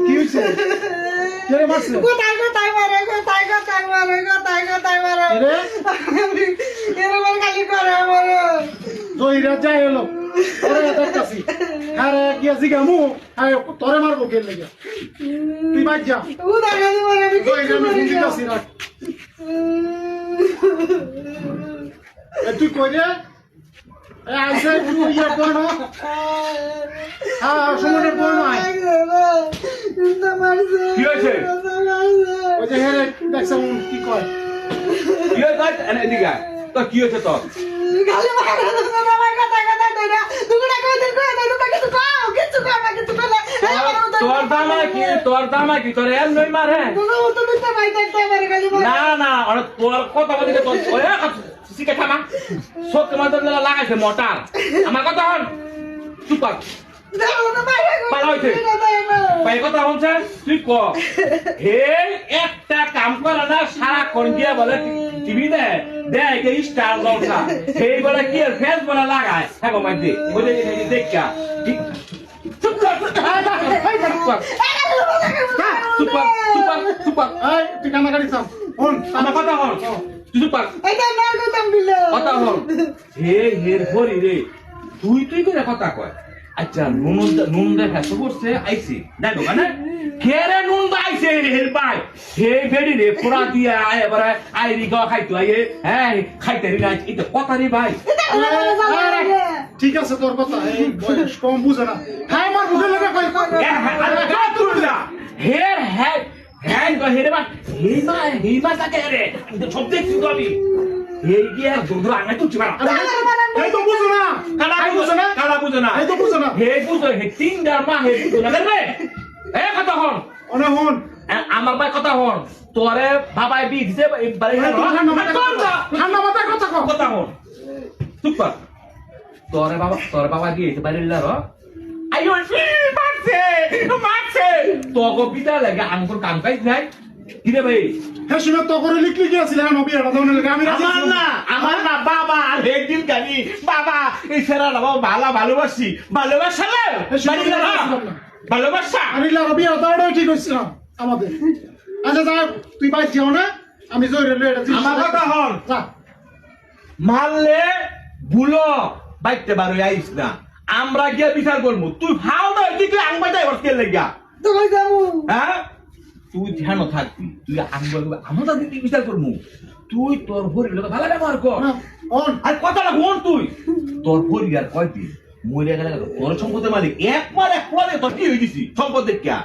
কি হয়েছে কে মারছে কোথায় মারে এরকম খালি করে আমারে তো ইরা যাই হলো আরে দেখতাছি আরে কি আছে গামু আয় তোরে মারবো কে লাগা তুই বাজ যা ও দেখা দি মারে আমি তো ইরা আমি ফোন দিতাছি না তুই কই রে আইসা তুই ইয়া কোন সময় কোন আয় কি হয়েছে ওই যে হেরে দেখছ কি কয় কি হয়েছে এদিকে তো কি হয়েছে তোর খালি মারে কথা দইরা দুগুড়া কই দিন কই না লুকা কিছু কও কিছু কও না কিছু কইলে তোর দামা কি তোর এম নই মারে তুমি তো দুটো ভাই দেখতে পারে খালি না অনেক তোর কথা বলি তোর ওই শিখে থামা সব তোমার লাগাইছে মোটার আমার কথা হন চুপ কর ভালো হয়েছে ভাই কথা হচ্ছে তুই ক হে একটা কাম করে না সারাক্ষণ গিয়ে বলে টিভি দেখ স্টার জলসা সেই বলে কি ফেস বলে লাগায় হ্যাঁ মাই দে বুঝে দেখা চুপ কর চুপ কর এই তুই কান্নাকাটি থাম হন আমার কথা হন তুই চুপ কর এটা না গতম দিল কথা হন হে হের হরি রে তুই করে কথা কয় আচ্ছা নুন দেখা তো করছে আইছি দেখ দোকানে খেরে নুন আইছে হের পাই হে বেড়ি রে পুরা দিয়া আয় এবারে আইরি গা খাইতো আইয়ে হ্যাঁ খাইতে রি না এটা কথা রে ভাই ঠিক আছে তোর কথা এই বয়স কম বুঝে না হ্যাঁ আমার বুঝে লাগে কই হের হ্যাঁ হ্যাঁ হের মা হেমা তাকে রে সব দেখছি তো আমি এই কি আর দুধরা আঙাই তুই মারা এই তো বুঝো না কারা বুঝে না এই তো বুঝো না হে বুঝো হে তিন ডারমা হে বুঝো না রে এ কথা হন অনে হন আমার ভাই কথা হন তোরে বাবাই বি দিছে বাড়ি ঠান্ডা মাথায় কথা কও কথা হন চুপ কর তোরে বাবা দিয়েছে বাড়ির লার আইও মারছে তোকে পিতা লাগে আমগর কাম কাজ নাই কি রে ভাই হ্যাঁ শুনে তো করে লিখলি কি আছিল হ্যাঁ নবী এটা দাউনে লাগে আমি আমার না বাবা একদিন কালি বাবা এই সেরা বাবা ভালোবাসালে ভালোবাসা আমি নবী এটা দাউনে ঠিক হইছিল আমাদের আচ্ছা যা তুই বাইরে যাও না আমি জয়রে লই এটা আমার কথা হন যা মারলে ভুলো বাইতে বারো আইস না আমরা গিয়ে বিচার করবো তুই ভাও না দিকে আংবা যাই কে লাগিয়া তুমি যাবো হ্যাঁ তুই ধ্যান থাকবি তুই আংবা আমরা দিকে বিচার করবো তুই তোর ভরির লোক ভালো ব্যবহার কর অন আর কথাটা বল তুই তোর পরিবার কয়টি মরে গেলে তোর সম্পদের মালিক একবার এক পরে তোর কি হয়ে গেছি সম্পদ দেখিয়া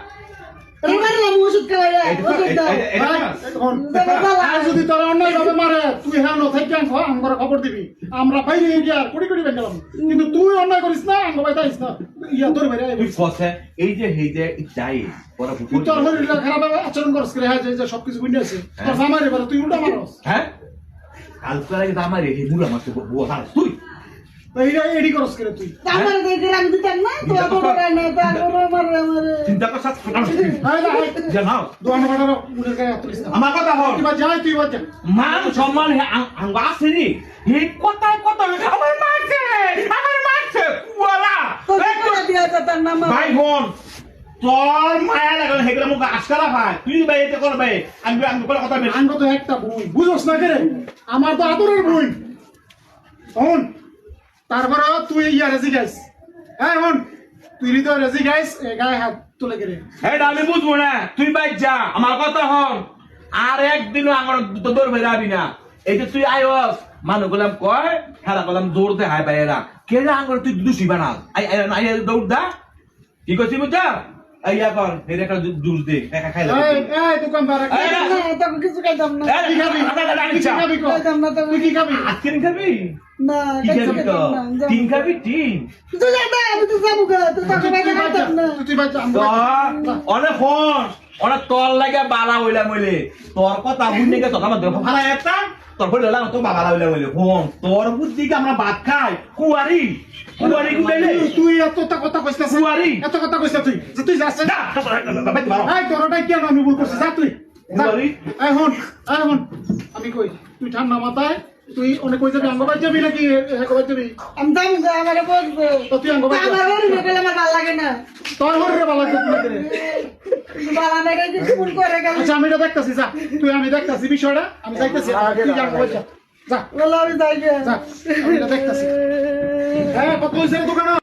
এবারে আমি ওষুধ খাওয়াই ওষুধ দাও আর যদি তোর অন্যায় ভাবে মারে তুই হ্যাঁ নো থেকে আমরা খবর দিবি আমরা বাইরে গিয়া কোটি কোটি বেঙ্গলাম কিন্তু তুই অন্যায় করিস না আঙ্গ বাইতে আইস না ইয়া তোর বাইরে তুই ফসে এই যে যাই পরে তুই তোর শরীর খারাপ আচরণ করছিস রে হ্যাঁ যে সবকিছু বুঝে আছে তোর জামাই রে তুই উল্টা মারস হ্যাঁ কালকে আগে আমার এই বুড়া মারতে বুয়া হার তুই এইটা এডি করস করে তুই আমার দেখে আমি দিতাম না তো বড় না তো আমার চিন্তা কর সাথে হাই না হাই জানাও দোয়ান বাড়ার উড়ে গায় তুলিস না আমার কথা হল তুই বা যাই তুই বা যা মান সম্মান আঙ্গা আসেনি এই কথায় কথা আমার মারছে ওয়ালা করে দিয়া যেতাম না ভাই বোন তোর মায়া লাগলে হেগলা মুখ আজকালা ভাই তুই ভাই এতে করবে আমি করে কথা বলি আঙ্গ তো একটা বই বুঝছস না কে আমার তো আদরের বই হন তারপর তুই ইয়া রেজি গাইস হ্যাঁ হন তুই তো রেজি গাইস গায়ে হাত তুলে গেলে এটা আমি বুঝবো না তুই ভাই যা আমার কথা হন আর একদিনও আমার দৌড় বের হবি না এই যে তুই আয়স মানুষ গেলাম কয় হেরা গেলাম দৌড়তে হাই বাইরা কে আঙ্গর তুই দুষি বানা আই দৌড় দা কি করছি বুঝা আইয়া কর এর একটা জুস দে একা খাইলা এই দোকানদার তো কিছু খাইতাম না কি খাবি কি খাবি কো খাইতাম না তুই কি খাবি আজকে খাবি না কি খাবি তো তিন খাবি তিন তুই যা আমি তো যাবো গা তুই তাকে বাইরে খাইতাম না তুই বাচ্চা অনেক হন অনেক তোর লাগে বালা হইলা মইলে তোর কথা শুনে গে তোর আমার দেখ ভাড়া একটা তোর বলে লাগা তো বালা হইলা মইলে হন তোর বুদ্ধিকে আমরা ভাত খাই কুয়ারি গুলাইলে তুই এত কথা কইছ না কুয়ারি এত কথা কইছ তুই যে তুই যাস যা এই তোরটাই কেন আমি ভুল করছিস যা তুই কুয়ারি এই হন আমি কই তুই ঠান্ডা মাথায় তুই অনেক কই যাবি আঙ্গবাজ যাবি নাকি একবাজ যাবি আমি দাম আমারে বলবে তো তুই আঙ্গবাজ আমার বাড়ি গেলে আমার ভালো লাগে না তোর ঘরে ভালো লাগছে না রে বালা না গেছে ফুল করে গেল আচ্ছা আমি এটা দেখতাছি যা তুই আমি দেখতাছি বিষয়টা আমি যাইতাছি তুই আঙ্গবাজ যা যা বলো আমি যাই যা আমি এটা দেখতাছি হ্যাঁ কত হইছে রে দোকান